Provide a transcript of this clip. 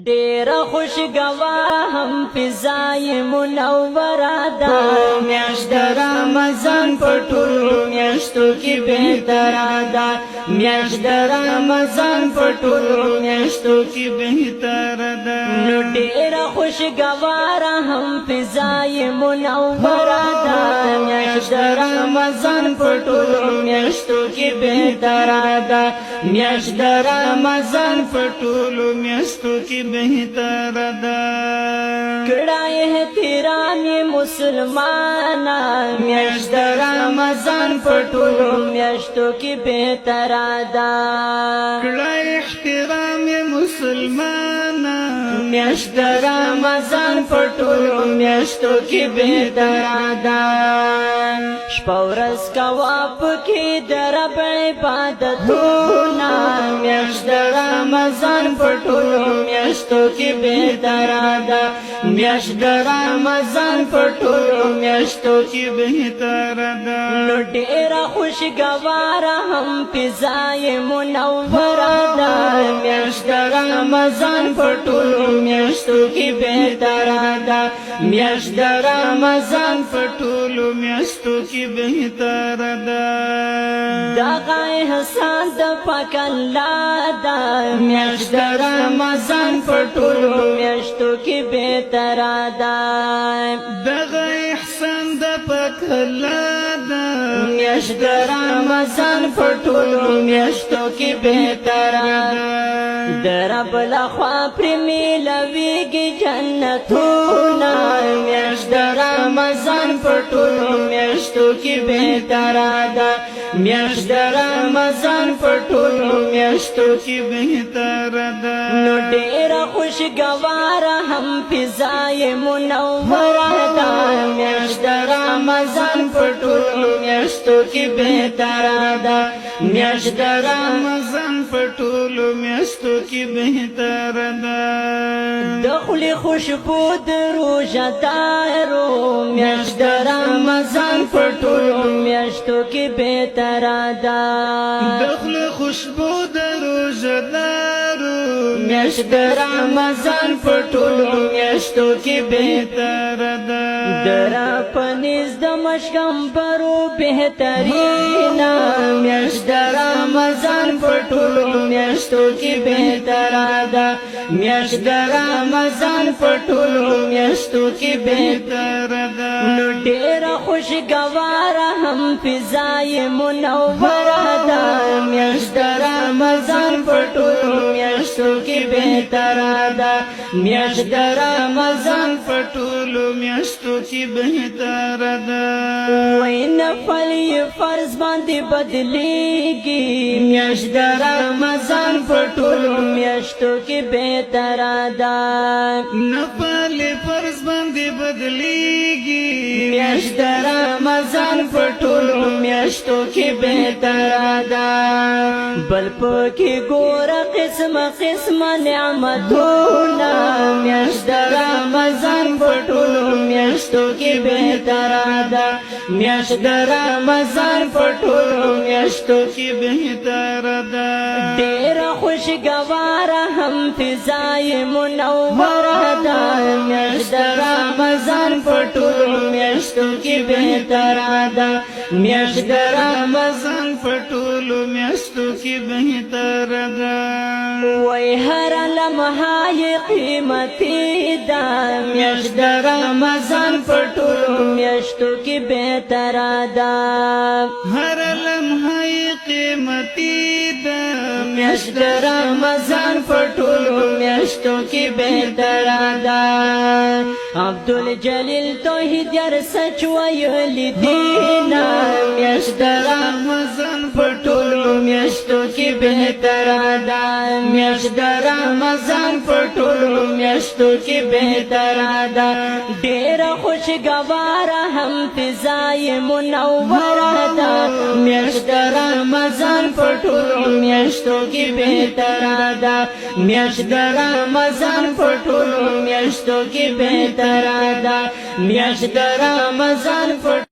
ډیر خوشگوار هم فضای منوره ده میاشت د رمضان په ټولو میاشتو کې بهتره ده میاشت د رمضان په ټولو میاشتو کې بهتره ده نو ډیر خوشگوار هم فضای منوره ده میاشت د رمضان په ټولو میاشتو کې بهتره ده میاشت د رمضان په ټولو میاشتو کې بهتره ده کړه احترام مسلمانا میاشت د رمضان په ټولو میاشتو کې بهتره ده کړه احترام مسلمانا میاشت د رمضان په ټولو میاشتو کې بهتره ده شپه ورځ کوه پکې د رب عبادتونه میاشت د رمضان په ټولو میاشتو کې بهتره ده میاشت د رمضان په ټولو میاشتو کې بهتره ده نو ډېره خوشګواره هم فضای منوره ده میاشت د رمضان په ټولو میاشتو کې بهتره ده میاشت د رمضان په ټولو میاشتو کې بهتره ده دغه احسان د پاک الله ده میاشت د رمضان په ټولو میاشتو کې بهتره ده دغه احسان د پاک الله ده میاشت د رمضان په ټولو میاشتو کې بهتره ده د رب لخوا پرې میلویږي جنتونه میاشت د رمضان په ټولو میاشتو کې بهتره ده میاشت د رمضان په ټولو میاشتو کې بهتره ده نو ډېره خوشګواره هم فضای منوره ده میاشت د رمضان په ټولو میاشتو کې بهتره ده میاشت د رمضان په ټولو میاشتو کې بهتره ده د خولې خوشبو د روژه دارو میاشت د رمضان په ټولو میاشتو کې بهتره ده د خولې خوشبو د روژه دارو میاشت د رمضان په ټولو میاشتو کې بهتره ده د رب نزد د مشکمبرو بهترینا میاشت د رمضان په ټولو میاشتو کې بهتره ده میاشت د رمضان په ټولو میاشتو کې بهتره ده نو ډېره خوشګواره هم فضای منوره ده میاشت د رمضان په ټولو میاشتو کې بهتره ده میاشت د رمضان په ټولو میاشتو کې بهتره ده وای نفل یې فرض باندې بدلیږي میاشت د رمضان په ټولو میاشتو کې بهتره ده نفل فرض باندې بدلیږي میاشت د رمضان په ټولو میاشتو کې بهتره ده بل پکې ګوره قسمه قسمه نعمتونه میاشت د رمضان په ټولو میاشتو کې بهتره ده میاشت د رمضان په ټولو میاشتو کې بهتره ده ډېره خوشګواره هم فضای منوره ده میاشت د رمضان په ټولو میاشتو کې بهتره ده میاشت د رمضان په ټولو میاشتو کې بهتره ده وای هر لمحه یې قیمتي ده میاشت د رمضان په ټولو میاشتو کې بهتره ده هر لمحه یې قیمتي ده میاشت د رمضان په ټولو میاشتو کې بهتره ده عبدالجلیل توحید یار سچ ویلی دینا میاشت د رمضان په ټولو میاشتو کې بهتره ده میاشت د رمضان په ټولو میاشتو کې بهتره ده ډېره خوشګواره هم فضای منوره ده میاشت د رمضان په ټولو میاشتو کې بهتره ده میاشت د رمضان په ټولو میاشتو کې بهتره ده میاشت د رمضان په